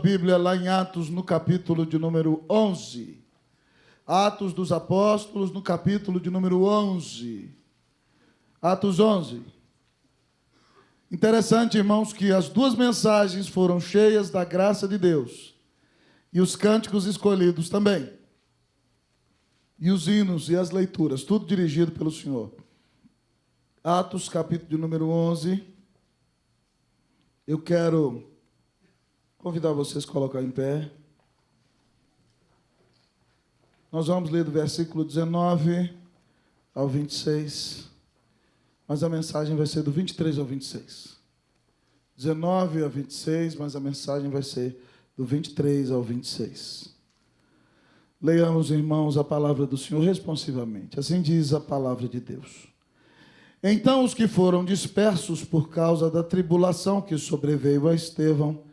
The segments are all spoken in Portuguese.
Bíblia lá em Atos, no capítulo de número 11. Atos dos Apóstolos, no capítulo de número 11. Atos 11. Interessante, irmãos, que as duas mensagens foram cheias da graça de Deus. E os cânticos escolhidos também. E os hinos e as leituras, tudo dirigido pelo Senhor. Atos, capítulo de número 11. Eu quero convidar vocês a colocar em pé. Nós vamos ler do versículo 19 ao 26. Mas a mensagem vai ser do 23 ao 26. 19 ao 26, mas a mensagem vai ser do 23 ao 26. Leiamos, irmãos, a palavra do Senhor responsivamente. Assim diz a palavra de Deus. Então os que foram dispersos por causa da tribulação que sobreveio a Estevão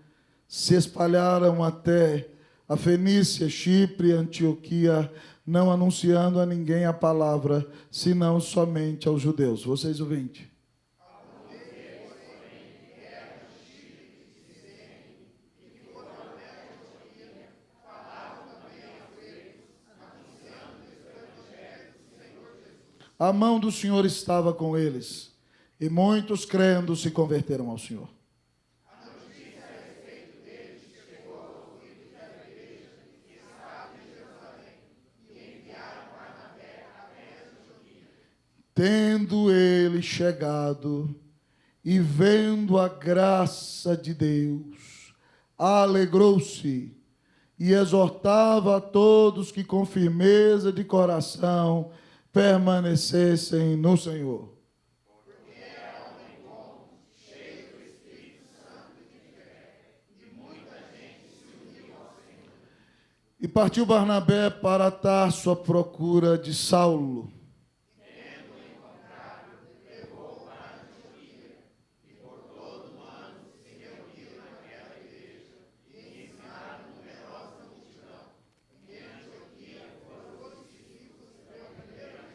se espalharam até a Fenícia, Chipre, Antioquia, não anunciando a ninguém a palavra, senão somente aos judeus. Vocês ouvintes? A mão do Senhor estava com eles, e muitos, crendo, se converteram ao Senhor. A notícia a respeito deles chegou aos ouvidos da igreja que estava em Jerusalém, e enviaram Barnabé a Antioquia. Tendo ele chegado e vendo a graça de Deus, alegrou-se e exortava a todos que com firmeza de coração permanecessem no Senhor. Porque era homem bom, cheio do Espírito Santo e de fé, e muita gente se uniu ao Senhor. E partiu Barnabé para Tarso à procura de Saulo. E tendo encontrado, levou para Antioquia, e por todo o ano se reuniram naquela igreja, e ensinaram numerosa multidão. E em Antioquia foram os discípulos reunidos.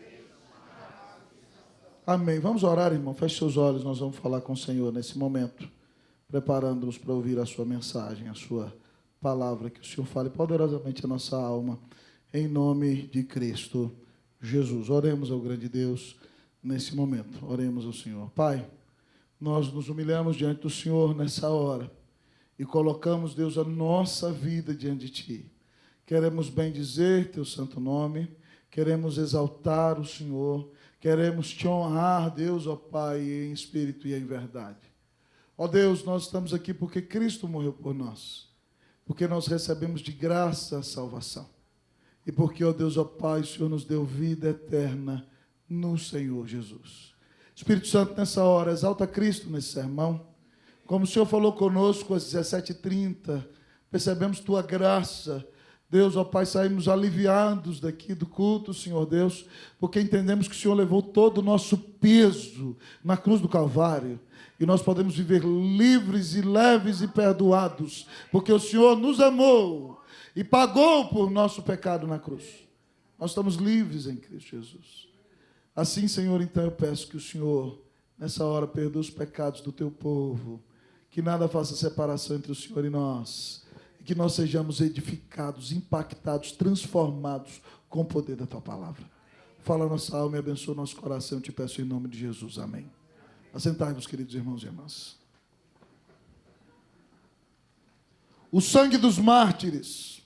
Amém. Vamos orar, irmão. Feche seus olhos. Nós vamos falar com o Senhor nesse momento, preparando-nos para ouvir a sua mensagem, a sua palavra. Que o Senhor fale poderosamente a nossa alma, em nome de Cristo Jesus. Oremos ao grande Deus nesse momento. Oremos ao Senhor. Pai, nós nos humilhamos diante do Senhor nessa hora e colocamos, Deus, a nossa vida diante de Ti. Queremos bendizer Teu santo nome, queremos exaltar o Senhor, queremos Te honrar, Deus, ó Pai, em espírito e em verdade. Ó Deus, nós estamos aqui porque Cristo morreu por nós, porque nós recebemos de graça a salvação, e porque, ó Deus, ó Pai, o Senhor nos deu vida eterna no Senhor Jesus. Espírito Santo, nessa hora, exalta Cristo nesse sermão. Como o Senhor falou conosco às 17h30, percebemos Tua graça. Deus, ó Pai, saímos aliviados daqui do culto, Senhor Deus, porque entendemos que o Senhor levou todo o nosso peso na cruz do Calvário, e nós podemos viver livres e leves e perdoados, porque o Senhor nos amou e pagou por nosso pecado na cruz. Nós estamos livres em Cristo Jesus. Assim, Senhor, então eu peço que o Senhor, nessa hora, perdoe os pecados do Teu povo, que nada faça separação entre o Senhor e nós, que nós sejamos edificados, impactados, transformados com o poder da Tua palavra. Fala a nossa alma e abençoa o nosso coração, eu te peço em nome de Jesus. Amém. Assentai-vos, queridos irmãos e irmãs. O sangue dos mártires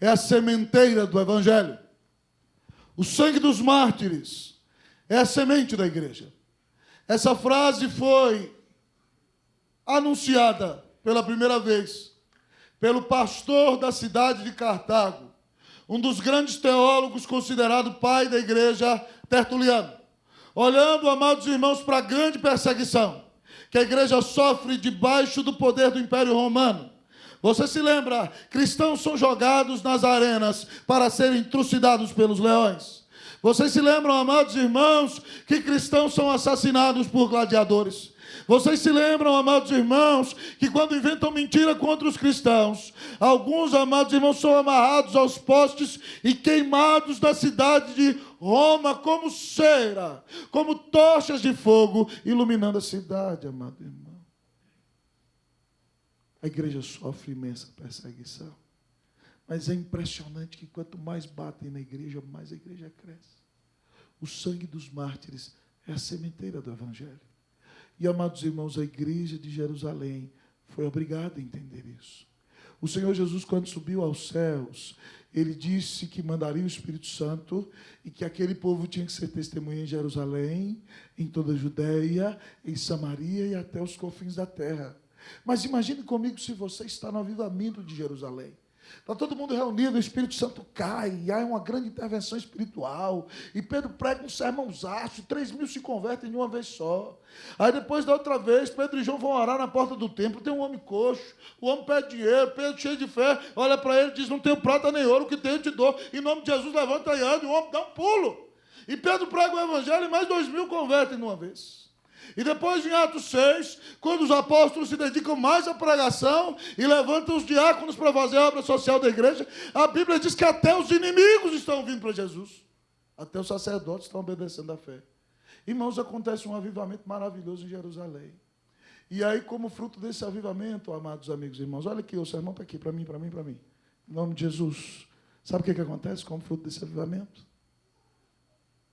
é a sementeira do Evangelho. O sangue dos mártires é a semente da igreja. Essa frase foi anunciada pela primeira vez pelo pastor da cidade de Cartago, um dos grandes teólogos considerado pai da igreja, Tertuliano. Olhando, amados irmãos, para a grande perseguição que a igreja sofre debaixo do poder do Império Romano. Você se lembra? Cristãos são jogados nas arenas para serem trucidados pelos leões. Vocês se lembram, amados irmãos, que cristãos são assassinados por gladiadores. Vocês se lembram, amados irmãos, que quando inventam mentira contra os cristãos, alguns, amados irmãos, são amarrados aos postes e queimados da cidade de Roma como cera, como tochas de fogo, iluminando a cidade, amado irmão. a igreja sofre imensa perseguição. Mas é impressionante que quanto mais batem na igreja, mais a igreja cresce. O sangue dos mártires é a sementeira do Evangelho. E, amados irmãos, a igreja de Jerusalém foi obrigada a entender isso. O Senhor Jesus, quando subiu aos céus, ele disse que mandaria o Espírito Santo e que aquele povo tinha que ser testemunha em Jerusalém, em toda a Judeia, em Samaria e até os confins da terra. Mas imagine comigo se você está no avivamento de Jerusalém. Está todo mundo reunido, o Espírito Santo cai, e há uma grande intervenção espiritual, e Pedro prega um sermãozaço, 3.000 se convertem de uma vez só. Aí depois da outra vez, Pedro e João vão orar na porta do templo, tem um homem coxo, o homem pede dinheiro, Pedro cheio de fé, olha para ele e diz, não tenho prata nem ouro, o que tenho eu te dou, em nome de Jesus levanta e anda, e o homem dá um pulo. E Pedro prega o evangelho e mais 2.000 convertem de uma vez. E depois, em Atos 6, quando os apóstolos se dedicam mais à pregação e levantam os diáconos para fazer a obra social da igreja, a Bíblia diz que até os inimigos estão vindo para Jesus. Até os sacerdotes estão obedecendo à fé. Irmãos, acontece um avivamento maravilhoso em Jerusalém. E aí, como fruto desse avivamento, amados amigos e irmãos, olha aqui, o sermão está aqui, para mim. Em nome de Jesus. Sabe o que acontece como fruto desse avivamento?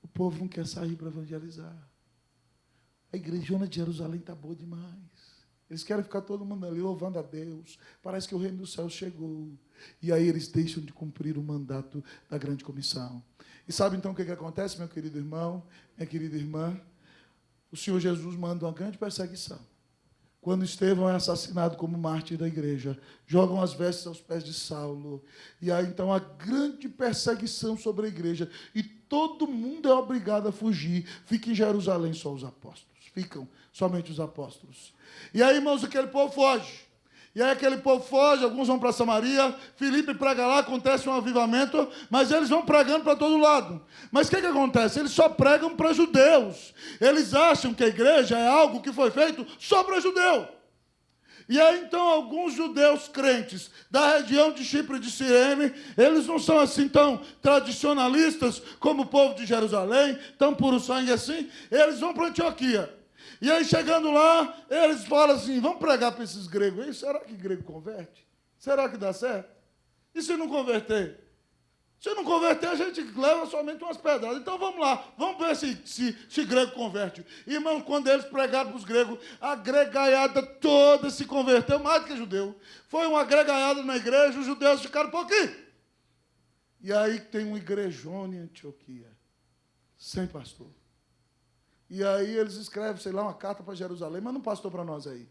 O povo não quer sair para evangelizar. A igrejona de Jerusalém está boa demais. Eles querem ficar todo mundo ali louvando a Deus. Parece que o reino do céu chegou. E aí eles deixam de cumprir o mandato da grande comissão. E sabe então o que acontece, meu querido irmão, minha querida irmã? O Senhor Jesus manda uma grande perseguição. Quando Estevão é assassinado como mártir da igreja, jogam as vestes aos pés de Saulo. E aí então a grande perseguição sobre a igreja. E todo mundo é obrigado a fugir. Fica em Jerusalém só os apóstolos. Ficam somente os apóstolos. E aí, irmãos, aquele povo foge. E aí aquele povo foge, alguns vão para Samaria, Filipe prega lá, acontece um avivamento, mas eles vão pregando para todo lado. Mas o que acontece? Eles só pregam para judeus. Eles acham que a igreja é algo que foi feito só para judeu. E aí, então, alguns judeus crentes da região de Chipre e de Cirene, eles não são assim tão tradicionalistas como o povo de Jerusalém, tão puro sangue assim, eles vão para Antioquia. E aí, chegando lá, eles falam assim, vamos pregar para esses gregos aí, será que grego converte? Será que dá certo? E se não converter? Se não converter, a gente leva somente umas pedradas. Então vamos lá, vamos ver se grego converte. Irmãos, quando eles pregaram para os gregos, a gregaiada toda se converteu, mais do que judeu. Foi uma gregaiada na igreja, os judeus ficaram um pouquinho. E aí tem uma igrejona em Antioquia, sem pastor. E aí eles escrevem, sei lá, uma carta para Jerusalém, mas não pastor para nós aí.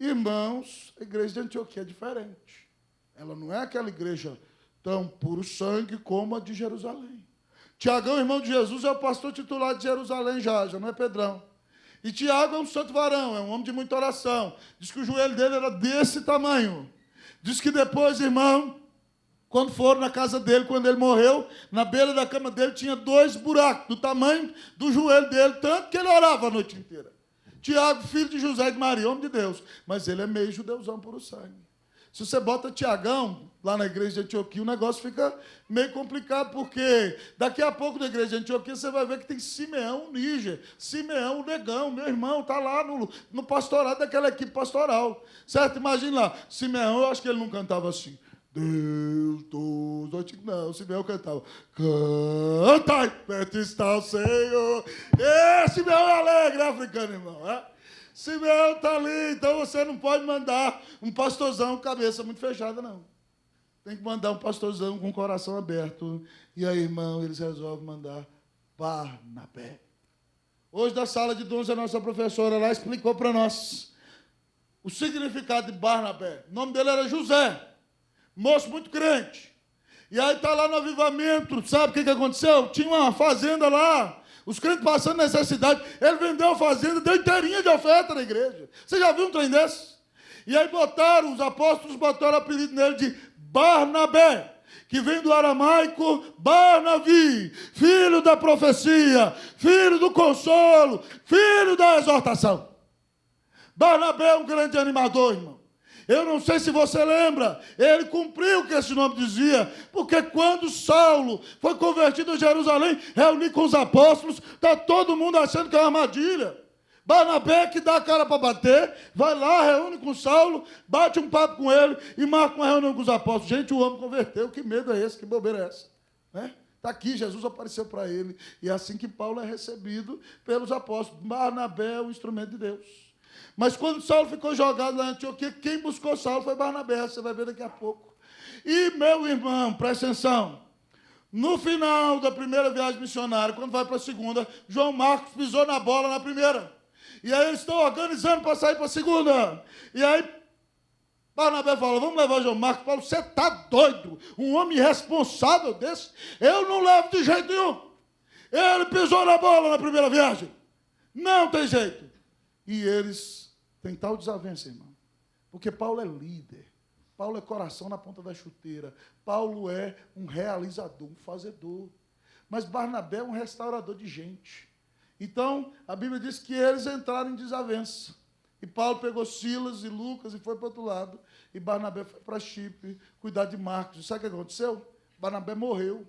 Irmãos, a igreja de Antioquia é diferente. Ela não é aquela igreja tão puro sangue como a de Jerusalém. Tiagão, irmão de Jesus, é o pastor titular de Jerusalém já não é Pedrão. E Tiago é um santo varão, é um homem de muita oração. Diz que o joelho dele era desse tamanho. Diz que depois, irmão, quando foram na casa dele, quando ele morreu, na beira da cama dele tinha 2 buracos, do tamanho do joelho dele, tanto que ele orava a noite inteira. Tiago, filho de José e de Maria, homem de Deus, mas ele é meio judeuzão puro sangue. Se você bota Tiagão lá na igreja de Antioquia, o negócio fica meio complicado, porque daqui a pouco na igreja de Antioquia você vai ver que tem Simeão, Níger, Simeão, o negão, meu irmão, está lá no pastorado daquela equipe pastoral. Certo? Imagina lá, Simeão, eu acho que ele não cantava assim. Deus dos... Não, Simeão cantava. Canta, perto está o Senhor. Simeão é alegre, africano, irmão. É? Simeão está ali, então você não pode mandar um pastorzão com cabeça muito fechada, não. Tem que mandar um pastorzão com o coração aberto. E aí, irmão, eles resolvem mandar Barnabé. Hoje, da sala de dons, a nossa professora lá explicou para nós o significado de Barnabé. O nome dele era José. Moço muito crente. E aí está lá no avivamento, sabe o que aconteceu? Tinha uma fazenda lá, os crentes passando necessidade, ele vendeu a fazenda, deu inteirinha de oferta na igreja. Você já viu um trem desse? E aí os apóstolos botaram o apelido nele de Barnabé, que vem do aramaico Barnavi, filho da profecia, filho do consolo, filho da exortação. Barnabé é um grande animador, irmão. Eu não sei se você lembra, ele cumpriu o que esse nome dizia, porque quando Saulo foi convertido a Jerusalém, reunido com os apóstolos, está todo mundo achando que é uma armadilha. Barnabé que dá a cara para bater, vai lá, reúne com Saulo, bate um papo com ele e marca uma reunião com os apóstolos. Gente, o homem converteu, que medo é esse, que bobeira é essa? Né? Está aqui, Jesus apareceu para ele. E é assim que Paulo é recebido pelos apóstolos. Barnabé é o instrumento de Deus. Mas quando Saulo ficou jogado lá em Antioquia, quem buscou Saulo foi Barnabé, você vai ver daqui a pouco. E, meu irmão, presta atenção, no final da primeira viagem missionária, quando vai para a segunda, João Marcos pisou na bola na primeira. E aí eles estão organizando para sair para a segunda. E aí Barnabé falou, vamos levar João Marcos. Paulo, você está doido? Um homem irresponsável desse? Eu não levo de jeito nenhum. Ele pisou na bola na primeira viagem. Não tem jeito. E eles têm tal desavença, irmão. Porque Paulo é líder. Paulo é coração na ponta da chuteira. Paulo é um realizador, um fazedor. Mas Barnabé é um restaurador de gente. Então, a Bíblia diz que eles entraram em desavença. E Paulo pegou Silas e Lucas e foi para o outro lado. E Barnabé foi para Chipre cuidar de Marcos. E sabe o que aconteceu? Barnabé morreu.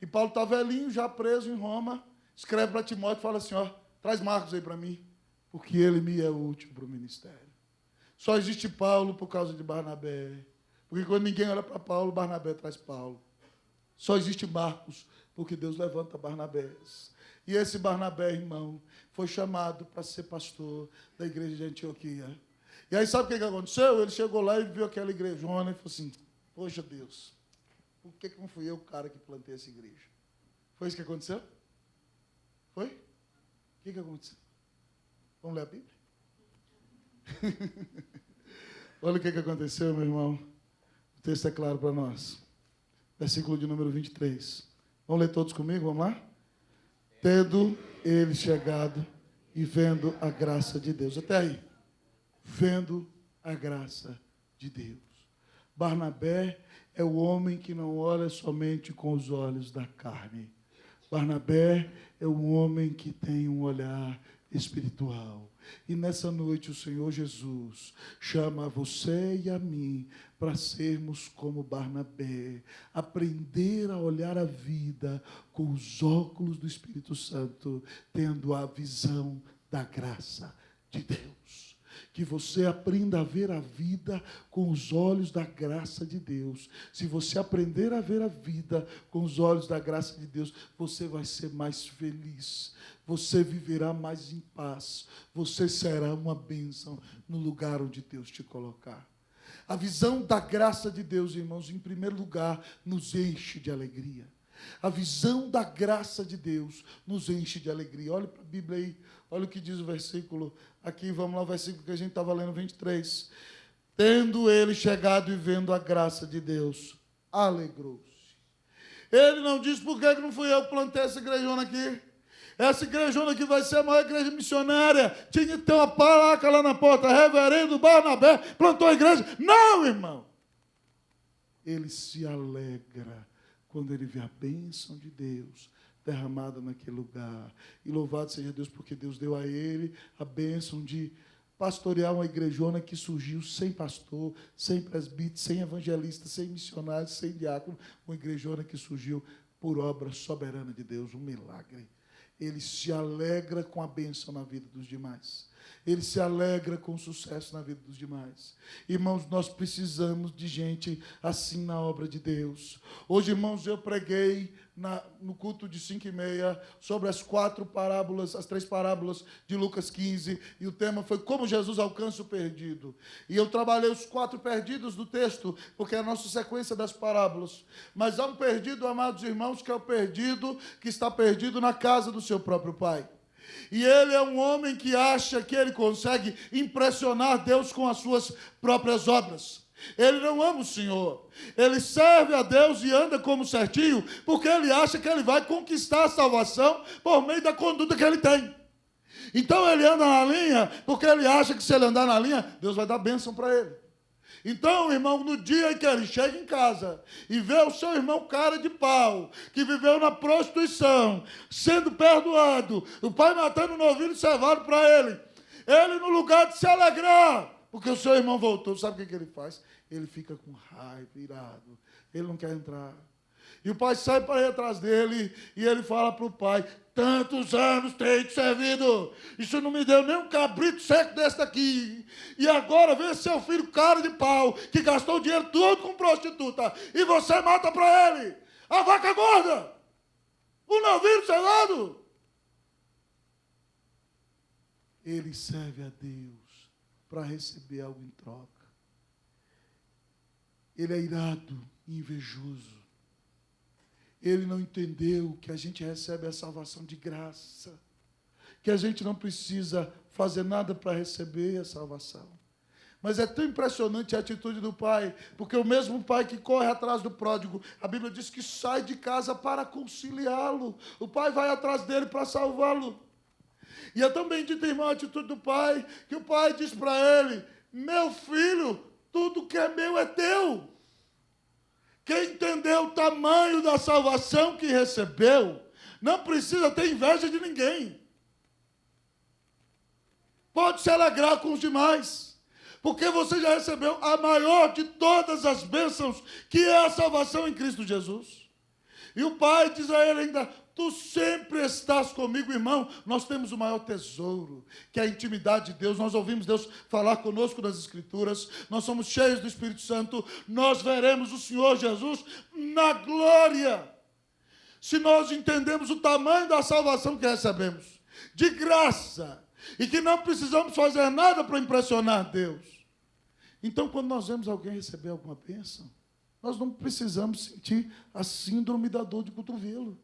E Paulo está velhinho, já preso em Roma. Escreve para Timóteo e fala assim, ó, traz Marcos aí para mim, porque ele me é útil para o ministério. Só existe Paulo por causa de Barnabé. Porque quando ninguém olha para Paulo, Barnabé traz Paulo. Só existe Marcos, porque Deus levanta Barnabés. E esse Barnabé, irmão, foi chamado para ser pastor da igreja de Antioquia. E aí sabe o que aconteceu? Ele chegou lá e viu aquela igrejona e falou assim, poxa Deus, por que não fui eu o cara que plantei essa igreja? Foi isso que aconteceu? Foi? O que aconteceu? Vamos ler a Bíblia? Olha o que aconteceu, meu irmão. O texto é claro para nós. Versículo de número 23. Vamos ler todos comigo? Vamos lá? Tendo ele chegado e vendo a graça de Deus. Até aí. Vendo a graça de Deus. Barnabé é o homem que não olha somente com os olhos da carne. Barnabé é o homem que tem um olhar espiritual. E nessa noite o Senhor Jesus chama você e a mim para sermos como Barnabé, aprender a olhar a vida com os óculos do Espírito Santo, tendo a visão da graça de Deus. Que você aprenda a ver a vida com os olhos da graça de Deus. Se você aprender a ver a vida com os olhos da graça de Deus, você vai ser mais feliz. Você viverá mais em paz. Você será uma bênção no lugar onde Deus te colocar. A visão da graça de Deus, irmãos, em primeiro lugar, nos enche de alegria. A visão da graça de Deus nos enche de alegria. Olha para a Bíblia aí, olha o que diz o versículo. Aqui, vamos lá, o versículo que a gente estava lendo, 23. Tendo ele chegado e vendo a graça de Deus, alegrou-se. Ele não disse, por que não fui eu que plantei essa igrejona aqui? Essa igrejona aqui vai ser a maior igreja missionária. Tinha que ter uma placa lá na porta, reverendo Barnabé plantou a igreja. Não, irmão. Ele se alegra quando ele vê a bênção de Deus derramada naquele lugar. E louvado seja Deus, porque Deus deu a ele a bênção de pastorear uma igrejona que surgiu sem pastor, sem presbítero, sem evangelista, sem missionário, sem diácono. Uma igrejona que surgiu por obra soberana de Deus, um milagre. Ele se alegra com a bênção na vida dos demais. Ele se alegra com o sucesso na vida dos demais. Irmãos, nós precisamos de gente assim na obra de Deus. Hoje, irmãos, eu preguei no culto de 5h30 sobre as 4 parábolas, as 3 parábolas de Lucas 15, e o tema foi como Jesus alcança o perdido. E eu trabalhei os 4 perdidos do texto, porque é a nossa sequência das parábolas. Mas há um perdido, amados irmãos, que é o perdido que está perdido na casa do seu próprio pai. E ele é um homem que acha que ele consegue impressionar Deus com as suas próprias obras. Ele não ama o Senhor. Ele serve a Deus e anda como certinho, porque ele acha que ele vai conquistar a salvação por meio da conduta que ele tem. Então ele anda na linha, porque ele acha que se ele andar na linha, Deus vai dar bênção para ele. Então, irmão, no dia em que ele chega em casa e vê o seu irmão cara de pau, que viveu na prostituição, sendo perdoado, o pai matando um novilho cevado para ele no lugar de se alegrar, porque o seu irmão voltou, sabe o que ele faz? Ele fica com raiva, irado, ele não quer entrar. E o pai sai para ir atrás dele, e ele fala para o pai: tantos anos tenho te servido, isso não me deu nem um cabrito seco desse daqui. E agora vem seu filho cara de pau, que gastou o dinheiro todo com prostituta, e você mata para ele a vaca gorda, o novilho cegado. Ele serve a Deus para receber algo em troca. Ele é irado e invejoso. Ele não entendeu que a gente recebe a salvação de graça, que a gente não precisa fazer nada para receber a salvação. Mas é tão impressionante a atitude do pai, porque o mesmo pai que corre atrás do pródigo, a Bíblia diz que sai de casa para conciliá-lo. O pai vai atrás dele para salvá-lo. E é tão bendita, irmão, a atitude do pai, que o pai diz para ele: meu filho, tudo que é meu é teu. Quem entendeu o tamanho da salvação que recebeu, não precisa ter inveja de ninguém. Pode se alegrar com os demais, porque você já recebeu a maior de todas as bênçãos, que é a salvação em Cristo Jesus. E o pai diz a ele ainda: tu sempre estás comigo, irmão. Nós temos o maior tesouro, que é a intimidade de Deus. Nós ouvimos Deus falar conosco nas Escrituras. Nós somos cheios do Espírito Santo. Nós veremos o Senhor Jesus na glória. Se nós entendemos o tamanho da salvação que recebemos, de graça, e que não precisamos fazer nada para impressionar Deus. Então, quando nós vemos alguém receber alguma bênção, nós não precisamos sentir a síndrome da dor de cotovelo.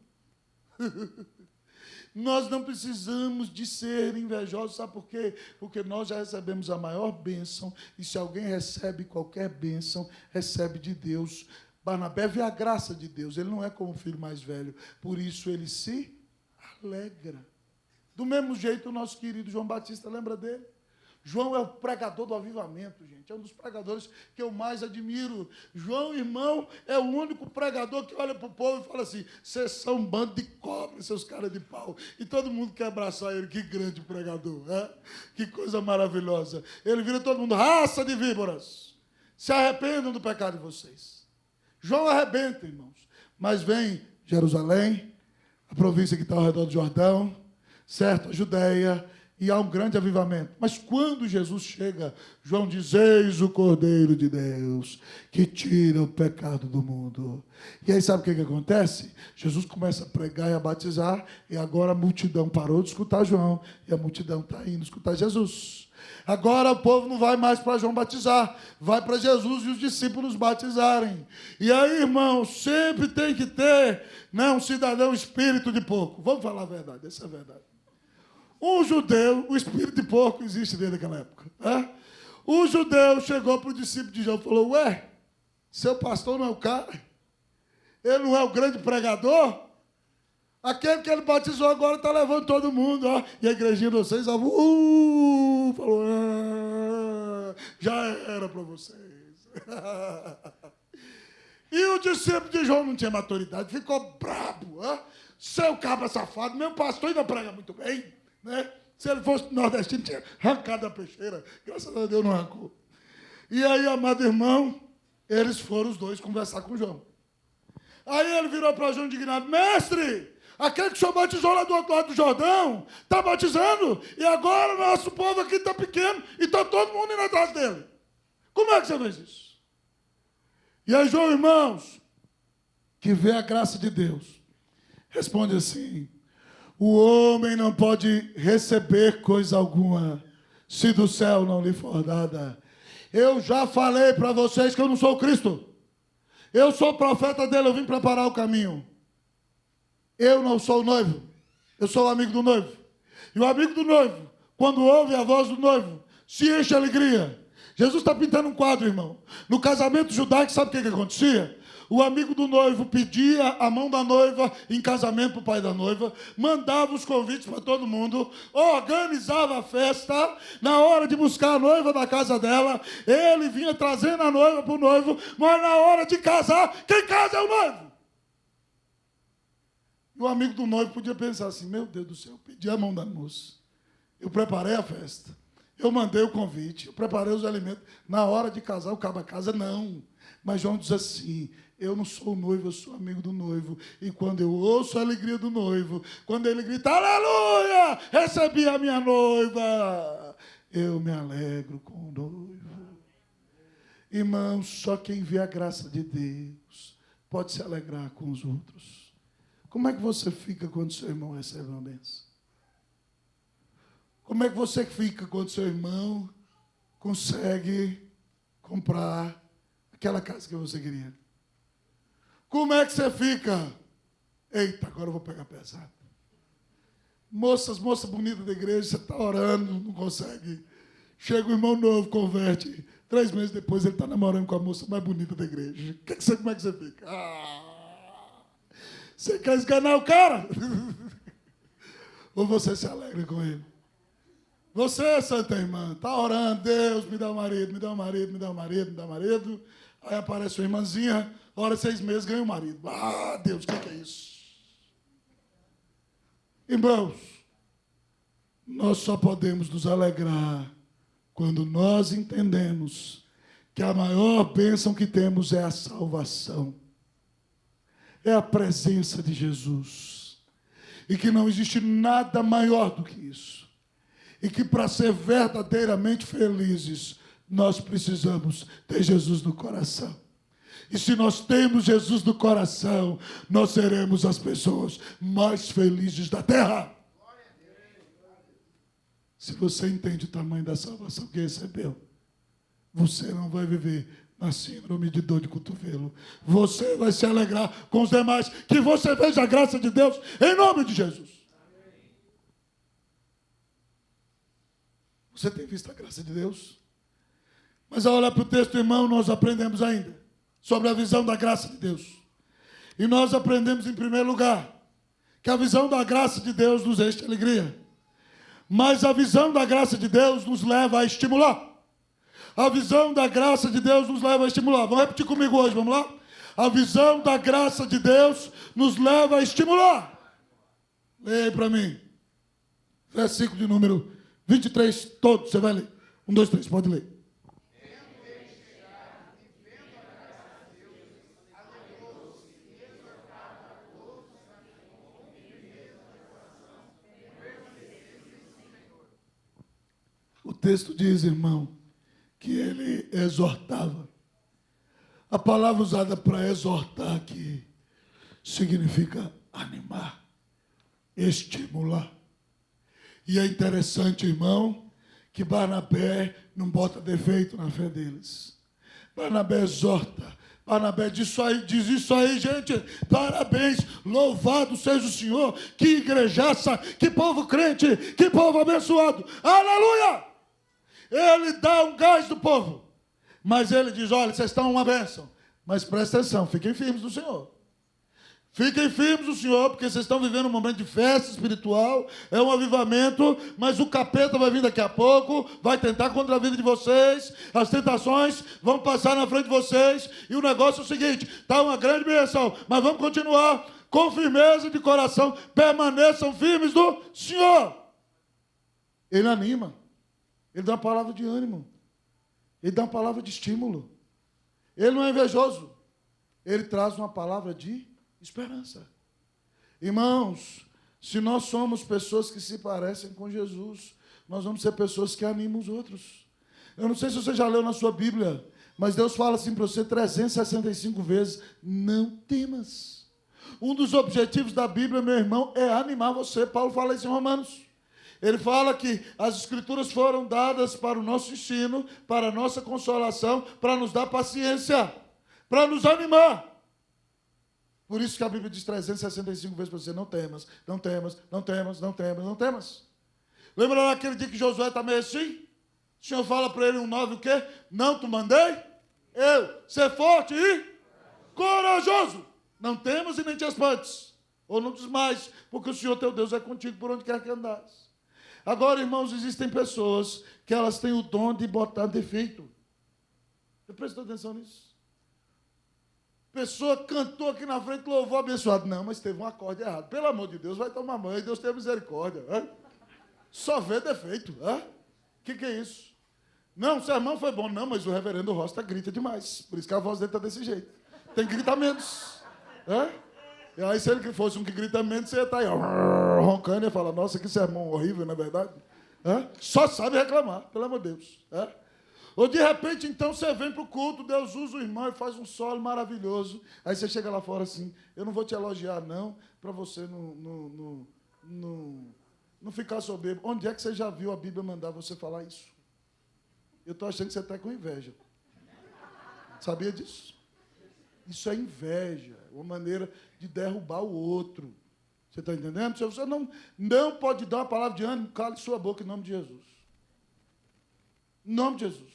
Nós não precisamos de ser invejosos, sabe por quê? Porque nós já recebemos a maior bênção, e se alguém recebe qualquer bênção, recebe de Deus. Barnabé vê a graça de Deus, ele não é como o filho mais velho, por isso ele se alegra. Do mesmo jeito, o nosso querido João Batista, lembra dele? João é o pregador do avivamento, gente. É um dos pregadores que eu mais admiro. João, irmão, é o único pregador que olha para o povo e fala assim: vocês são um bando de cobras, seus caras de pau. E todo mundo quer abraçar ele. Que grande pregador, né? Que coisa maravilhosa. Ele vira todo mundo: raça de víboras, se arrependam do pecado de vocês. João arrebenta, irmãos. Mas vem Jerusalém, a província que está ao redor do Jordão, certo? A Judéia, e há um grande avivamento. Mas quando Jesus chega, João diz: eis o Cordeiro de Deus, que tira o pecado do mundo. E aí sabe o que acontece? Jesus começa a pregar e a batizar, e agora a multidão parou de escutar João, e a multidão está indo escutar Jesus. Agora o povo não vai mais para João batizar, vai para Jesus e os discípulos batizarem. E aí, irmão, sempre tem que ter, né, um cidadão espírito de porco. Vamos falar a verdade, essa é a verdade. Um judeu, o espírito de porco existe desde aquela época. Né? O judeu chegou para o discípulo de João e falou: ué, seu pastor não é o cara? Ele não é o grande pregador? Aquele que ele batizou agora está levando todo mundo. Ó. E a igrejinha de vocês falou: já era para vocês. E o discípulo de João não tinha maturidade, ficou brabo. Ó. Seu cabra safado, meu pastor ainda prega muito bem. Né? Se ele fosse nordestino, tinha arrancado a peixeira. Graças a Deus não arrancou. E aí, amado irmão, eles foram os dois conversar com João. Aí ele virou para João indignado: mestre, aquele que o senhor batizou lá do outro lado do Jordão, está batizando, e agora o nosso povo aqui está pequeno, e está todo mundo indo atrás dele. Como é que você fez isso? E aí, João, irmãos, que vê a graça de Deus, responde assim: o homem não pode receber coisa alguma se do céu não lhe for dada. Eu já falei para vocês que eu não sou o Cristo. Eu sou o profeta dele, eu vim preparar o caminho. Eu não sou o noivo, eu sou o amigo do noivo. E o amigo do noivo, quando ouve a voz do noivo, se enche de alegria. Jesus está pintando um quadro, irmão. No casamento judaico, sabe o que acontecia? O amigo do noivo pedia a mão da noiva em casamento para o pai da noiva, mandava os convites para todo mundo, organizava a festa. Na hora de buscar a noiva da casa dela, ele vinha trazendo a noiva para o noivo, mas na hora de casar, quem casa é o noivo. E o amigo do noivo podia pensar assim: meu Deus do céu, eu pedi a mão da moça, eu preparei a festa, eu mandei o convite, eu preparei os alimentos. Na hora de casar, o cabo a casa, não. Mas João diz assim: eu não sou o noivo, eu sou amigo do noivo. E quando eu ouço a alegria do noivo, quando ele grita, aleluia, recebi a minha noiva, eu me alegro com o noivo. Irmãos, só quem vê a graça de Deus pode se alegrar com os outros. Como é que você fica quando seu irmão recebe uma bênção? Como é que você fica quando seu irmão consegue comprar aquela casa que você queria? Como é que você fica? Eita, agora eu vou pegar pesado. Moça bonita da igreja, você está orando, não consegue. Chega um irmão novo, converte. 3 meses depois ele está namorando com a moça mais bonita da igreja. Como é que você fica? Você quer esganar o cara? Ou você se alegra com ele? Você, santa irmã, está orando, Deus, me dá um marido, me dá um marido, me dá um marido, me dá um marido. Aí aparece uma irmãzinha, ora 6 meses, ganha um marido. Deus, o que é isso? Irmãos, nós só podemos nos alegrar quando nós entendemos que a maior bênção que temos é a salvação. É a presença de Jesus. E que não existe nada maior do que isso. E que para ser verdadeiramente felizes, nós precisamos ter Jesus no coração. E se nós temos Jesus no coração, nós seremos as pessoas mais felizes da terra. Se você entende o tamanho da salvação que recebeu, você não vai viver na síndrome de dor de cotovelo. Você vai se alegrar com os demais, que você veja a graça de Deus, em nome de Jesus. Você tem visto a graça de Deus? Mas ao olhar para o texto, irmão, nós aprendemos ainda sobre a visão da graça de Deus. E nós aprendemos, em primeiro lugar, que a visão da graça de Deus nos enche de alegria. Mas a visão da graça de Deus nos leva a estimular. A visão da graça de Deus nos leva a estimular. Vamos repetir comigo hoje, vamos lá? A visão da graça de Deus nos leva a estimular. Leia aí para mim. Versículo de número 23, todos, você vai ler. 1, 2, 3, pode ler. O texto diz, irmão, que ele exortava. A palavra usada para exortar aqui significa animar, estimular. E é interessante, irmão, que Barnabé não bota defeito na fé deles. Barnabé exorta. Barnabé diz isso aí, gente. Parabéns, louvado seja o Senhor. Que igrejaça, que povo crente, que povo abençoado. Aleluia! Ele dá um gás do povo. Mas ele diz, olha, vocês estão uma bênção. Mas presta atenção, fiquem firmes no Senhor. Fiquem firmes no Senhor, porque vocês estão vivendo um momento de festa espiritual, é um avivamento, mas o capeta vai vir daqui a pouco, vai tentar contra a vida de vocês, as tentações vão passar na frente de vocês, e o negócio é o seguinte, está uma grande bênção, mas vamos continuar com firmeza de coração, permaneçam firmes no Senhor. Ele anima, ele dá uma palavra de ânimo, ele dá uma palavra de estímulo, ele não é invejoso, ele traz uma palavra de esperança. Irmãos, se nós somos pessoas que se parecem com Jesus, nós vamos ser pessoas que animam os outros. Eu não sei se você já leu na sua Bíblia, mas Deus fala assim para você 365 vezes, não temas. Um dos objetivos da Bíblia, meu irmão, é animar você. Paulo fala isso em Romanos. Ele fala que as Escrituras foram dadas para o nosso ensino, para a nossa consolação, para nos dar paciência, para nos animar. Por isso que a Bíblia diz 365 vezes para você, não temas, não temas, não temas, não temas, não temas. Lembra naquele dia que Josué está meio assim? O Senhor fala para ele, 1:9, o quê? Não te mandei? Eu, ser forte e corajoso. Não temas e nem te espantes. Ou não desmaies, porque o Senhor teu Deus é contigo por onde quer que andares. Agora, irmãos, existem pessoas que elas têm o dom de botar defeito. Você prestou atenção nisso? Pessoa cantou aqui na frente, louvou, abençoado. Não, mas teve um acorde errado. Pelo amor de Deus, vai tomar banho, Deus tem misericórdia. Hein? Só vê defeito. O que é isso? Não, o sermão foi bom. Não, mas o reverendo Rosta grita demais. Por isso que a voz dele está desse jeito. Tem que gritar menos. E aí, se ele fosse um que grita menos, você ia estar aí, roncando e ia falar, nossa, que sermão horrível, não é verdade? Só sabe reclamar, pelo amor de Deus. Ou de repente, então, você vem para o culto, Deus usa o irmão e faz um solo maravilhoso. Aí você chega lá fora assim, eu não vou te elogiar, não, para você não ficar soberbo. Onde é que você já viu a Bíblia mandar você falar isso? Eu estou achando que você está com inveja. Sabia disso? Isso é inveja, uma maneira de derrubar o outro. Você está entendendo? Se você não pode dar uma palavra de ânimo, cale sua boca em nome de Jesus. Em nome de Jesus.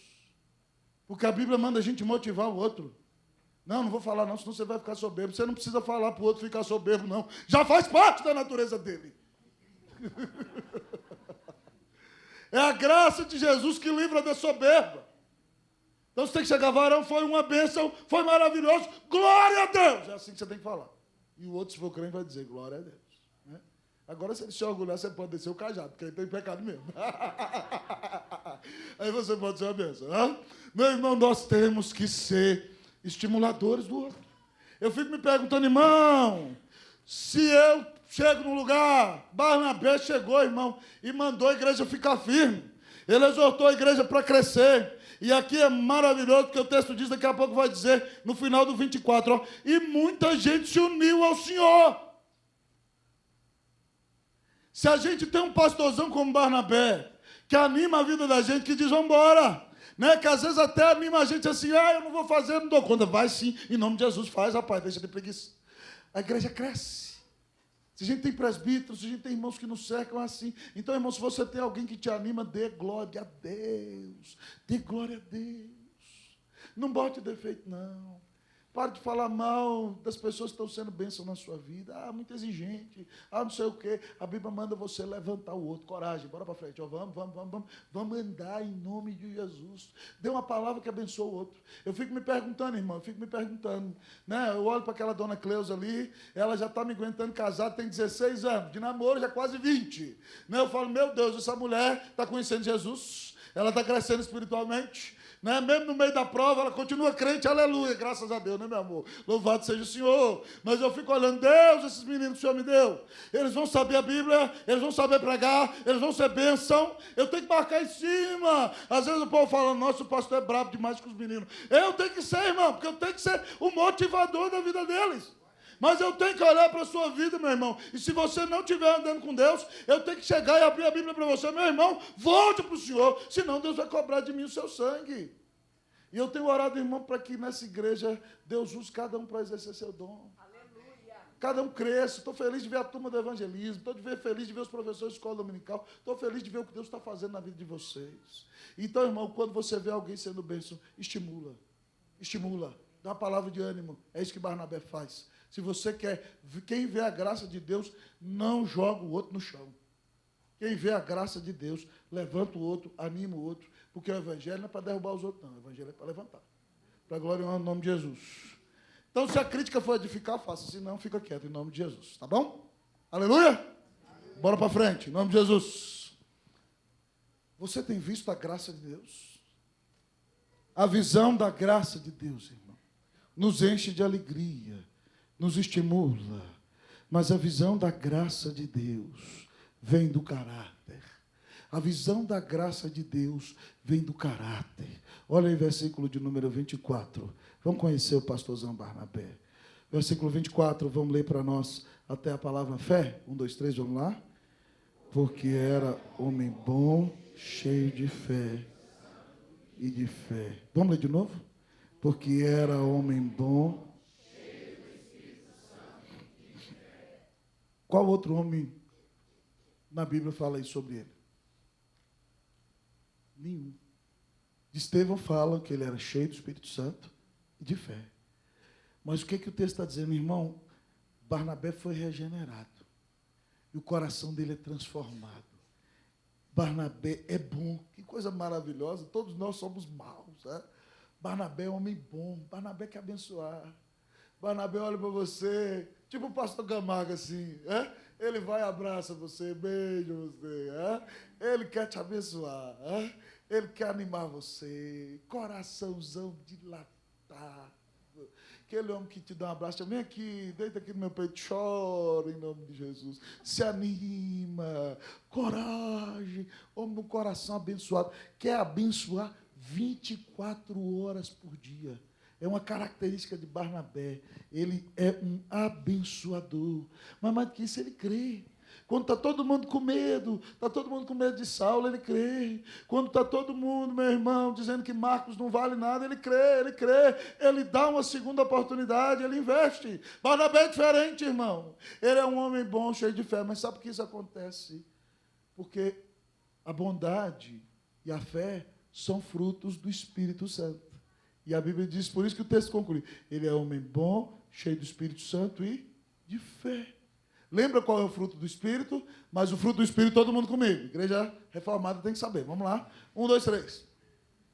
Porque a Bíblia manda a gente motivar o outro. Não vou falar não, senão você vai ficar soberbo. Você não precisa falar para o outro ficar soberbo, não. Já faz parte da natureza dele. É a graça de Jesus que livra da soberba. Então você tem que chegar, varão, foi uma bênção, foi maravilhoso, glória a Deus. É assim que você tem que falar. E o outro, se for crente, vai dizer, glória a Deus. Agora, se ele se orgulhar, você pode descer o cajado, porque ele tem pecado mesmo. Aí você pode ser uma bênção. Meu irmão, nós temos que ser estimuladores do outro. Eu fico me perguntando, irmão, se eu chego num lugar, Barnabé chegou, irmão, e mandou a igreja ficar firme. Ele exortou a igreja para crescer. E aqui é maravilhoso, porque o texto diz, daqui a pouco vai dizer, no final do 24, e muita gente se uniu ao Senhor. Se a gente tem um pastorzão como Barnabé, que anima a vida da gente, que diz, vamos embora, né? Que às vezes até anima a gente assim, eu não vou fazer, não dou conta. Vai sim, em nome de Jesus, faz, rapaz, deixa de preguiça. A igreja cresce. Se a gente tem presbíteros, se a gente tem irmãos que nos cercam assim. Então, irmão, se você tem alguém que te anima, dê glória a Deus. Dê glória a Deus. Não bote defeito, não. Pare de falar mal das pessoas que estão sendo bênção na sua vida. Muito exigente. Não sei o quê. A Bíblia manda você levantar o outro. Coragem, bora para frente. Vamos andar em nome de Jesus. Dê uma palavra que abençoe o outro. Eu fico me perguntando, irmão, né? Eu olho para aquela dona Cleusa ali, ela já está me aguentando casada, tem 16 anos. De namoro, já quase 20. Né? Eu falo, meu Deus, essa mulher está conhecendo Jesus. Ela está crescendo espiritualmente. Né? Mesmo no meio da prova, ela continua crente, aleluia, graças a Deus, né, meu amor? Louvado seja o Senhor. Mas eu fico olhando, Deus, esses meninos que o Senhor me deu, eles vão saber a Bíblia, eles vão saber pregar, eles vão ser bênção, eu tenho que marcar em cima. Às vezes o povo fala, nossa, o pastor é brabo demais com os meninos. Eu tenho que ser, irmão, porque eu tenho que ser o motivador da vida deles. Mas eu tenho que olhar para a sua vida, meu irmão. E se você não estiver andando com Deus, eu tenho que chegar e abrir a Bíblia para você. Meu irmão, volte para o Senhor, senão Deus vai cobrar de mim o seu sangue. E eu tenho orado, irmão, para que nessa igreja Deus use cada um para exercer seu dom. Aleluia. Cada um cresça. Estou feliz de ver a turma do evangelismo. Estou feliz de ver os professores de escola dominical. Estou feliz de ver o que Deus está fazendo na vida de vocês. Então, irmão, quando você vê alguém sendo bênção, estimula. Estimula. Dá uma palavra de ânimo. É isso que Barnabé faz. Se você quer, quem vê a graça de Deus, não joga o outro no chão. Quem vê a graça de Deus, levanta o outro, anima o outro, porque o evangelho não é para derrubar os outros, não. O evangelho é para levantar. Para a glória e honra no nome de Jesus. Então, se a crítica for edificar, faça. Se não, fica quieto em nome de Jesus. Tá bom? Aleluia? Bora para frente, em nome de Jesus. Você tem visto a graça de Deus? A visão da graça de Deus, irmão, nos enche de alegria, nos estimula. Mas a visão da graça de Deus vem do caráter. A visão da graça de Deus vem do caráter. Olha aí, versículo de número 24. Vamos conhecer o pastorzão Barnabé. Versículo 24, vamos ler para nós até a palavra fé. 1, 2, 3, vamos lá. Porque era homem bom, cheio de fé e de fé. Vamos ler de novo? Porque era homem bom. Qual outro homem na Bíblia fala isso sobre ele? Nenhum. De Estevão fala que ele era cheio do Espírito Santo e de fé. Mas o que o texto está dizendo, irmão? Barnabé foi regenerado. E o coração dele é transformado. Barnabé é bom. Que coisa maravilhosa. Todos nós somos maus. Né? Barnabé é homem bom. Barnabé quer abençoar. Barnabé olha para você, tipo o pastor Gamaga, assim. Ele vai e abraça você, beija você. Ele quer te abençoar. Ele quer animar você. Coraçãozão dilatado. Aquele homem que te dá um abraço, vem aqui, deita aqui no meu peito, chora em nome de Jesus. Se anima, coragem, homem no coração abençoado. Quer abençoar 24 horas por dia. É uma característica de Barnabé. Ele é um abençoador. Mas mais do que isso, ele crê. Quando está todo mundo com medo, está todo mundo com medo de Saulo, ele crê. Quando está todo mundo, meu irmão, dizendo que Marcos não vale nada, ele crê, ele crê. Ele dá uma segunda oportunidade, ele investe. Barnabé é diferente, irmão. Ele é um homem bom, cheio de fé. Mas sabe por que isso acontece? Porque a bondade e a fé são frutos do Espírito Santo. E a Bíblia diz, por isso que o texto conclui, ele é homem bom, cheio do Espírito Santo e de fé. Lembra qual é o fruto do Espírito? Mas o fruto do Espírito, todo mundo comigo. Igreja reformada tem que saber. Vamos lá. 1, 2, 3.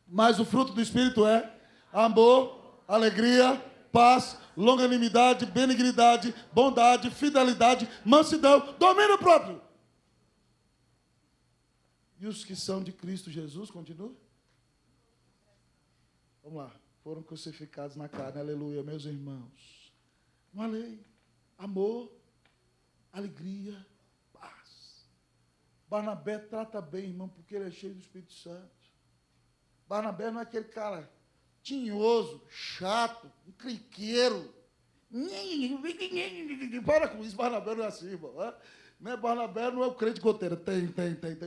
Mas o fruto do Espírito é amor, alegria, paz, longanimidade, benignidade, bondade, fidelidade, mansidão, domínio próprio. E os que são de Cristo Jesus, continua? Vamos lá. Foram crucificados na carne, aleluia, meus irmãos. Uma lei, amor, alegria, paz. Barnabé trata bem, irmão, porque ele é cheio do Espírito Santo. Barnabé não é aquele cara tinhoso, chato, um cliqueiro. Para com isso, Barnabé não é assim, irmão. Não é Barnabé, não é o crente goteiro. Tem.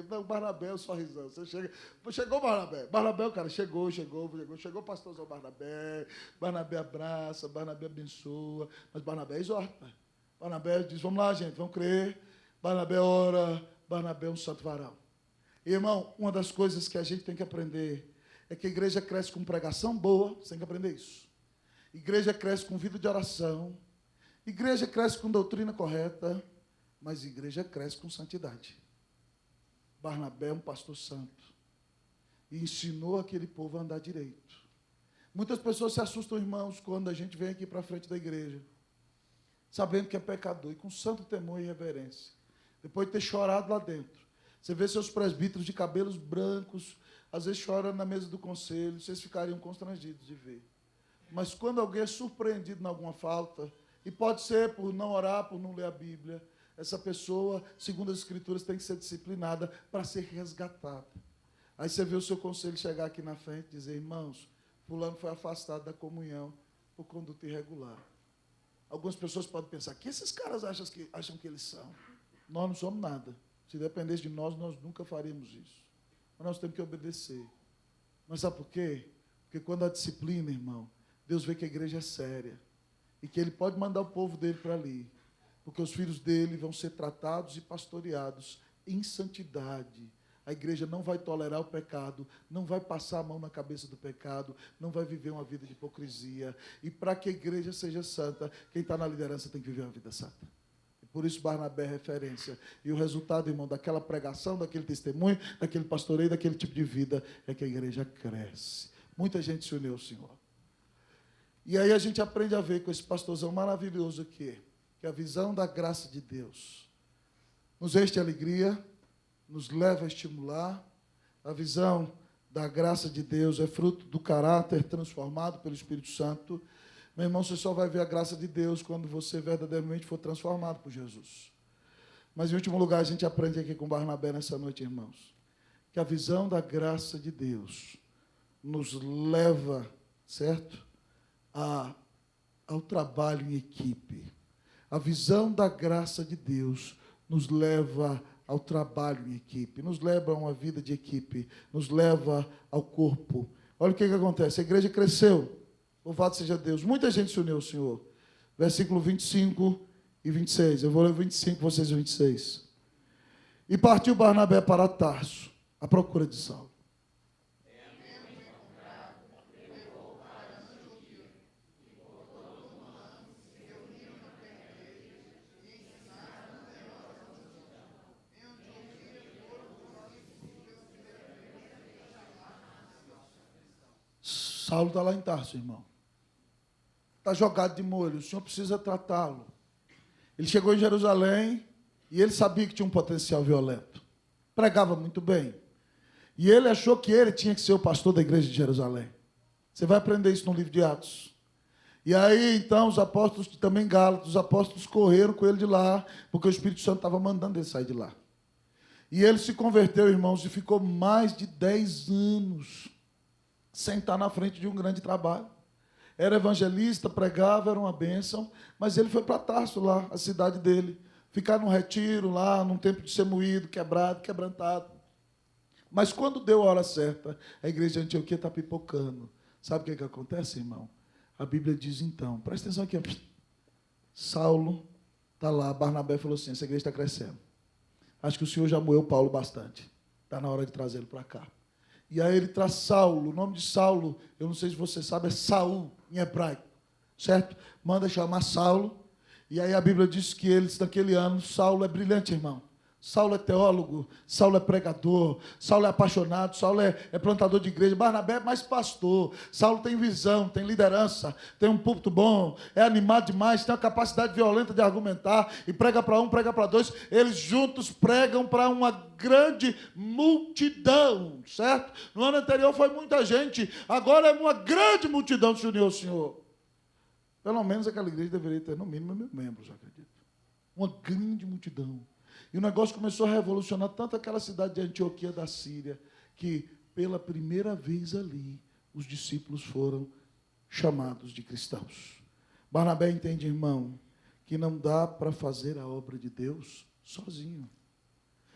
Não, Barnabé é o sorrisão. Você chega. Chegou Barnabé. Barnabé, o cara, chegou o pastorzão Barnabé. Barnabé abraça, Barnabé abençoa. Mas Barnabé exorta. Barnabé diz, vamos lá, gente, vamos crer. Barnabé ora, Barnabé é um santo varão. E, irmão, uma das coisas que a gente tem que aprender é que a igreja cresce com pregação boa, você tem que aprender isso. Igreja cresce com vida de oração. Igreja cresce com doutrina correta. Mas a igreja cresce com santidade. Barnabé é um pastor santo. E ensinou aquele povo a andar direito. Muitas pessoas se assustam, irmãos, quando a gente vem aqui para frente da igreja, sabendo que é pecador, e com santo temor e reverência. Depois de ter chorado lá dentro. Você vê seus presbíteros de cabelos brancos, às vezes chorando na mesa do conselho, vocês ficariam constrangidos de ver. Mas quando alguém é surpreendido em alguma falta, e pode ser por não orar, por não ler a Bíblia, essa pessoa, segundo as Escrituras, tem que ser disciplinada para ser resgatada. Aí você vê o seu conselho chegar aqui na frente e dizer, irmãos, fulano foi afastado da comunhão por conduta irregular. Algumas pessoas podem pensar, que esses caras acham que eles são? Nós não somos nada. Se dependesse de nós, nós nunca faríamos isso. Mas nós temos que obedecer. Mas sabe por quê? Porque quando há disciplina, irmão, Deus vê que a igreja é séria. E que Ele pode mandar o povo dele para ali. Porque os filhos dele vão ser tratados e pastoreados em santidade. A igreja não vai tolerar o pecado, não vai passar a mão na cabeça do pecado, não vai viver uma vida de hipocrisia. E para que a igreja seja santa, quem está na liderança tem que viver uma vida santa. E por isso Barnabé é referência. E o resultado, irmão, daquela pregação, daquele testemunho, daquele pastoreio, daquele tipo de vida, é que a igreja cresce. Muita gente se uniu ao Senhor. E aí a gente aprende a ver com esse pastorzão maravilhoso aqui, que a visão da graça de Deus nos enche de alegria, nos leva a estimular. A visão da graça de Deus é fruto do caráter transformado pelo Espírito Santo. Meu irmão, você só vai ver a graça de Deus quando você verdadeiramente for transformado por Jesus. Mas, em último lugar, a gente aprende aqui com Barnabé nessa noite, irmãos, que a visão da graça de Deus nos leva, certo, ao trabalho em equipe. A visão da graça de Deus nos leva ao trabalho em equipe, nos leva a uma vida de equipe, nos leva ao corpo. Olha o que acontece, a igreja cresceu, louvado seja Deus, muita gente se uniu ao Senhor. Versículo 25 e 26, eu vou ler o 25, vocês o 26. E partiu Barnabé para Tarso, à procura de Saulo. Saulo está lá em Tarso, irmão. Está jogado de molho, o Senhor precisa tratá-lo. Ele chegou em Jerusalém e ele sabia que tinha um potencial violento. Pregava muito bem. E ele achou que ele tinha que ser o pastor da igreja de Jerusalém. Você vai aprender isso no livro de Atos. E aí, então, os apóstolos, também Gálatas, os apóstolos correram com ele de lá, porque o Espírito Santo estava mandando ele sair de lá. E ele se converteu, irmãos, e ficou mais de 10 anos sem estar na frente de um grande trabalho. Era evangelista, pregava, era uma bênção, mas ele foi para Tarso lá, a cidade dele, ficar num retiro lá, num tempo de ser moído, quebrado, quebrantado. Mas quando deu a hora certa, a igreja de Antioquia está pipocando. Sabe o que acontece, irmão? A Bíblia diz então, presta atenção aqui, Saulo está lá, Barnabé falou assim, essa igreja está crescendo. Acho que o Senhor já moeu Paulo bastante. Está na hora de trazê-lo para cá. E aí ele traz Saulo. O nome de Saulo, eu não sei se você sabe, é Saul, em hebraico. Certo? Manda chamar Saulo. E aí a Bíblia diz que eles, naquele ano, Saulo é brilhante, irmão. Saulo é teólogo, Saulo é pregador, Saulo é apaixonado, Saulo é plantador de igreja, Barnabé é mais pastor, Saulo tem visão, tem liderança, tem um púlpito bom, é animado demais, tem uma capacidade violenta de argumentar, e prega para um, prega para dois, eles juntos pregam para uma grande multidão, certo? No ano anterior foi muita gente, agora é uma grande multidão que se uniu ao Senhor. Pelo menos aquela igreja deveria ter, no mínimo, 1.000 membros, eu acredito. Uma grande multidão. E o negócio começou a revolucionar tanto aquela cidade de Antioquia da Síria, que pela primeira vez ali, os discípulos foram chamados de cristãos. Barnabé entende, irmão, que não dá para fazer a obra de Deus sozinho.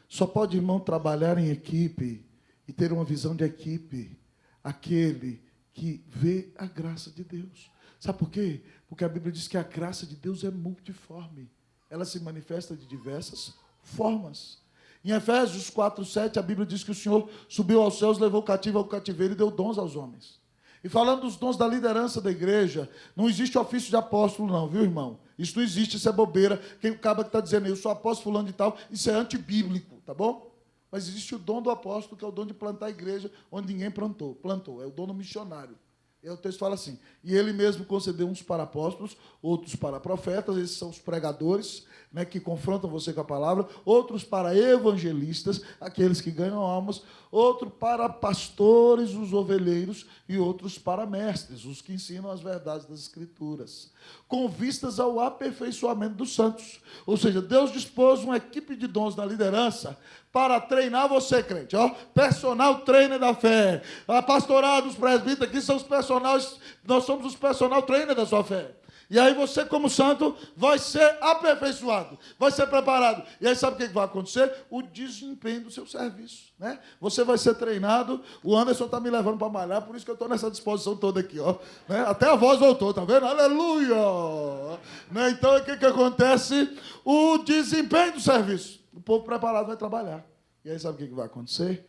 Só pode, irmão, trabalhar em equipe e ter uma visão de equipe aquele que vê a graça de Deus. Sabe por quê? Porque a Bíblia diz que a graça de Deus é multiforme. Ela se manifesta de diversas formas. Em Efésios 4:7, a Bíblia diz que o Senhor subiu aos céus, levou o cativo ao cativeiro e deu dons aos homens. E falando dos dons da liderança da igreja, não existe ofício de apóstolo não, viu, irmão? Isso não existe, isso é bobeira. Quem acaba que está dizendo, eu sou apóstolo fulano de tal, isso é antibíblico, tá bom? Mas existe o dom do apóstolo, que é o dom de plantar a igreja onde ninguém plantou, é o dom do missionário. E aí o texto fala assim, e ele mesmo concedeu uns para apóstolos, outros para profetas, esses são os pregadores, né, que confrontam você com a palavra, outros para evangelistas, aqueles que ganham almas, outro para pastores, os ovelheiros, e outros para mestres, os que ensinam as verdades das Escrituras, com vistas ao aperfeiçoamento dos santos. Ou seja, Deus dispôs uma equipe de dons na liderança para treinar você, crente, ó, personal trainer da fé. A pastorada dos presbíteros aqui são os personagens, nós somos os personal trainer da sua fé. E aí você, como santo, vai ser aperfeiçoado, vai ser preparado. E aí sabe o que vai acontecer? O desempenho do seu serviço, né? Você vai ser treinado. O Anderson está me levando para malhar, por isso que eu estou nessa disposição toda aqui, ó. Né? Até a voz voltou, tá vendo? Aleluia! Né? Então, o que acontece? O desempenho do serviço. O povo preparado vai trabalhar. E aí sabe o que vai acontecer?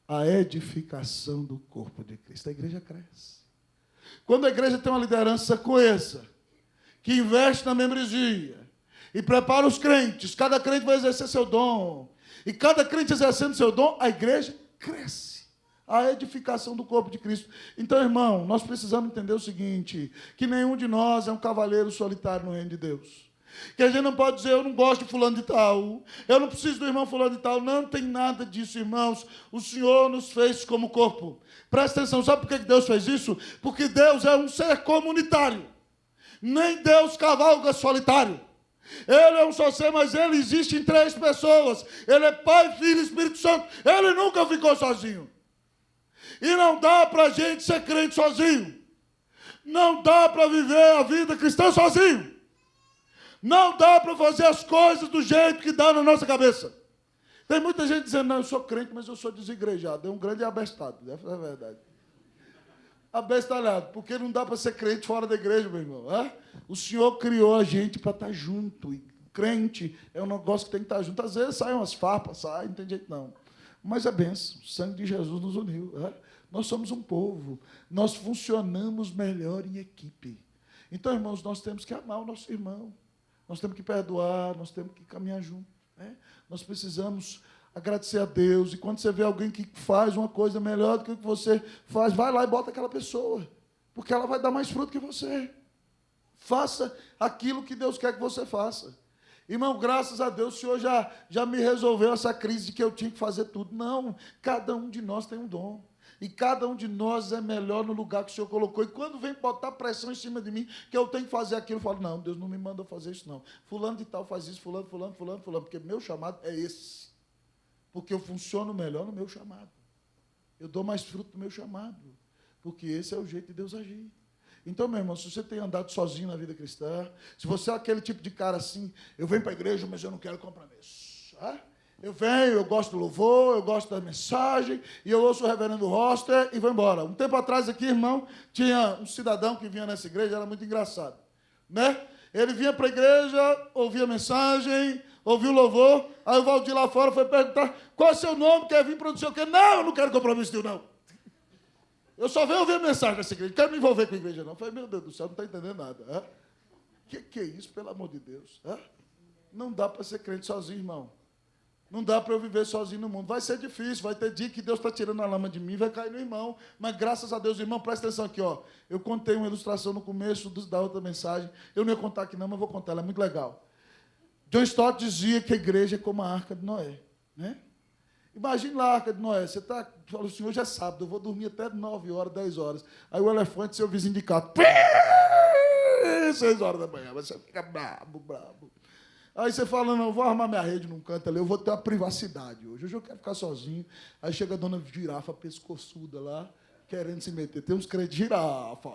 A edificação do corpo de Cristo. A igreja cresce. Quando a igreja tem uma liderança coesa, que investe na membresia e prepara os crentes, cada crente vai exercer seu dom, e cada crente exercendo seu dom, a igreja cresce. A edificação do corpo de Cristo. Então, irmão, nós precisamos entender o seguinte, que nenhum de nós é um cavaleiro solitário no reino de Deus. Que a gente não pode dizer, eu não gosto de fulano de tal, eu não preciso do irmão fulano de tal. Não tem nada disso, irmãos. O Senhor nos fez como corpo. Presta atenção, sabe por que Deus fez isso? Porque Deus é um ser comunitário. Nem Deus cavalga solitário. Ele é um só ser, mas ele existe em 3 pessoas. Ele é Pai, Filho e Espírito Santo. Ele nunca ficou sozinho. E não dá para a gente ser crente sozinho. Não dá para viver a vida cristã sozinho. Não dá para fazer as coisas do jeito que dá na nossa cabeça. Tem muita gente dizendo, não, eu sou crente, mas eu sou desigrejado. É um grande abestado, essa é a verdade. Abestalhado, porque não dá para ser crente fora da igreja, meu irmão. É? O Senhor criou a gente para estar junto. E crente é um negócio que tem que estar junto. Às vezes saem umas farpas, não tem jeito não. Mas é bênção, o sangue de Jesus nos uniu. É? Nós somos um povo, nós funcionamos melhor em equipe. Então, irmãos, nós temos que amar o nosso irmão. Nós temos que perdoar, nós temos que caminhar junto. Né? Nós precisamos agradecer a Deus. E quando você vê alguém que faz uma coisa melhor do que o que você faz, vai lá e bota aquela pessoa. Porque ela vai dar mais fruto que você. Faça aquilo que Deus quer que você faça. Irmão, graças a Deus, o Senhor já me resolveu essa crise de que eu tinha que fazer tudo. Não, cada um de nós tem um dom. E cada um de nós é melhor no lugar que o Senhor colocou. E quando vem botar pressão em cima de mim, que eu tenho que fazer aquilo, eu falo, não, Deus não me manda fazer isso, não. Fulano de tal faz isso, fulano, porque meu chamado é esse. Porque eu funciono melhor no meu chamado. Eu dou mais fruto no meu chamado. Porque esse é o jeito de Deus agir. Então, meu irmão, se você tem andado sozinho na vida cristã, se você é aquele tipo de cara assim, eu venho para a igreja, mas eu não quero compromisso. Eu venho, eu gosto do louvor, eu gosto da mensagem, e eu ouço o reverendo Roster e vou embora. Um tempo atrás aqui, irmão, tinha um cidadão que vinha nessa igreja, era muito engraçado. Né? Ele vinha para a igreja, ouvia a mensagem, ouvia o louvor, aí o Valdir lá fora foi perguntar, qual é o seu nome, quer vir para não sei o quê? Não, eu não quero compromisso nenhum, não. Eu só venho ouvir a mensagem dessa igreja, não quero me envolver com a igreja, não. Eu falei, meu Deus do céu, não está entendendo nada. Que é isso, pelo amor de Deus? Não dá para ser crente sozinho, irmão. Não dá para eu viver sozinho no mundo. Vai ser difícil, vai ter dia que Deus está tirando a lama de mim, vai cair no irmão. Mas graças a Deus, irmão, presta atenção aqui, ó. Eu contei uma ilustração no começo da outra mensagem. Eu não ia contar aqui não, mas vou contar, ela é muito legal. John Stott dizia que a igreja é como a arca de Noé, né? Imagine lá a arca de Noé, você fala assim, hoje é sábado, eu vou dormir até 9 horas, 10 horas. Aí o elefante, seu vizinho de casa, 6 horas da manhã, você fica brabo. Aí você fala, não, eu vou armar minha rede num canto ali, eu vou ter uma privacidade hoje eu quero ficar sozinho. Aí chega a dona girafa pescoçuda lá, querendo se meter. Tem uns crentes girafa.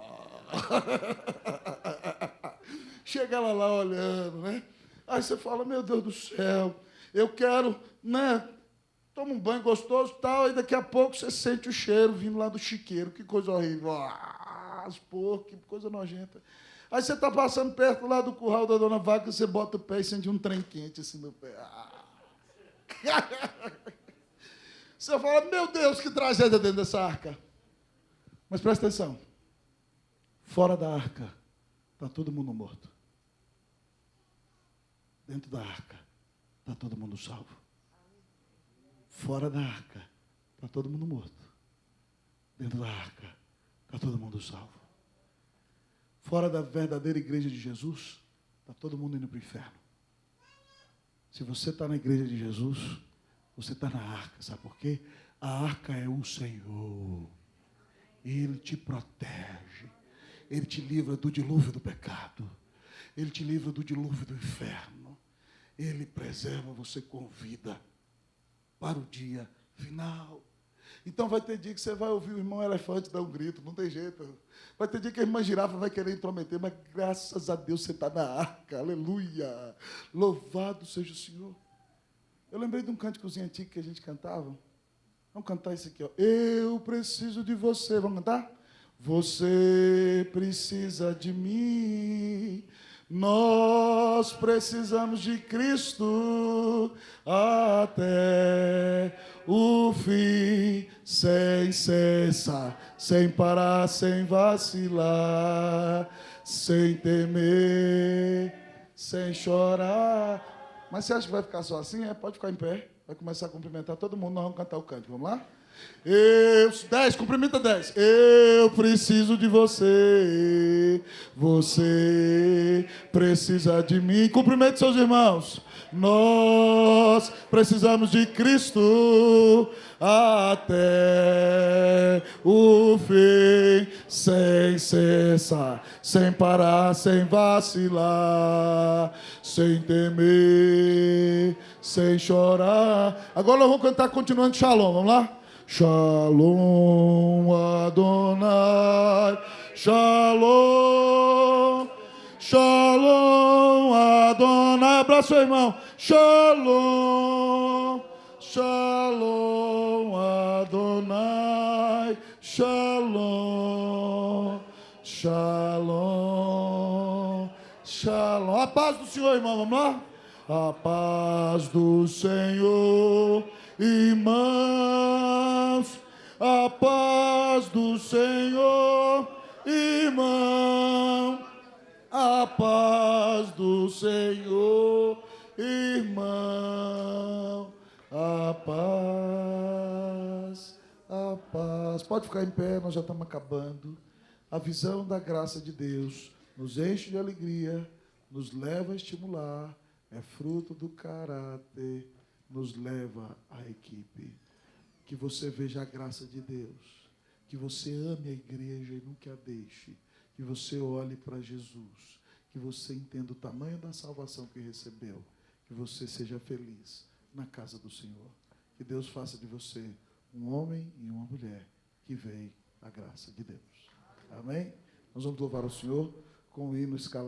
Chega ela lá olhando, né? Aí você fala, meu Deus do céu, eu quero, né? Toma um banho gostoso e tal, e daqui a pouco você sente o cheiro vindo lá do chiqueiro. Que coisa horrível. As porcos, que coisa nojenta. Aí você está passando perto lá do curral da dona Vaca, você bota o pé e sente um trem quente assim no pé. Você fala, meu Deus, que tragédia dentro dessa arca. Mas presta atenção. Fora da arca, está todo mundo morto. Dentro da arca, está todo mundo salvo. Fora da arca, está todo mundo morto. Dentro da arca, está todo mundo salvo. Fora da verdadeira igreja de Jesus, está todo mundo indo para o inferno. Se você está na igreja de Jesus, você está na arca, sabe por quê? A arca é o Senhor. Ele te protege. Ele te livra do dilúvio do pecado. Ele te livra do dilúvio do inferno. Ele preserva você com vida para o dia final. Então vai ter dia que você vai ouvir o irmão elefante dar um grito, não tem jeito. Vai ter dia que a irmã girafa vai querer intrometer, mas graças a Deus você está na arca, aleluia. Louvado seja o Senhor. Eu lembrei de um cânticozinho antigo que a gente cantava. Vamos cantar isso aqui, ó. Eu preciso de você. Vamos cantar? Você precisa de mim. Nós precisamos de Cristo até o fim, sem cessar, sem parar, sem vacilar, sem temer, sem chorar. Mas você acha que vai ficar só assim? Pode ficar em pé. Vai começar a cumprimentar todo mundo. Nós vamos cantar o cântico. Vamos lá? 10, cumprimenta 10. Eu preciso de você. Você precisa de mim. Cumprimente seus irmãos. Nós precisamos de Cristo até o fim, sem cessar, sem parar, sem vacilar, sem temer, sem chorar. Agora nós vamos cantar continuando Shalom. Vamos lá? Shalom Adonai, Shalom, Shalom Adonai. Abraça o irmão. Shalom, Shalom Adonai, Shalom, Shalom, Shalom. A paz do Senhor, irmão. Vamos lá? A paz do Senhor, irmãos, a paz do Senhor, irmão, a paz do Senhor, irmão, a paz, a paz. Pode ficar em pé, nós já estamos acabando. A visão da graça de Deus nos enche de alegria, nos leva a estimular é fruto do caráter, nos leva à equipe. Que você veja a graça de Deus, que você ame a igreja e nunca a deixe, que você olhe para Jesus, que você entenda o tamanho da salvação que recebeu, que você seja feliz na casa do Senhor. Que Deus faça de você um homem e uma mulher que veem a graça de Deus. Amém? Nós vamos louvar o Senhor com o hino escalado.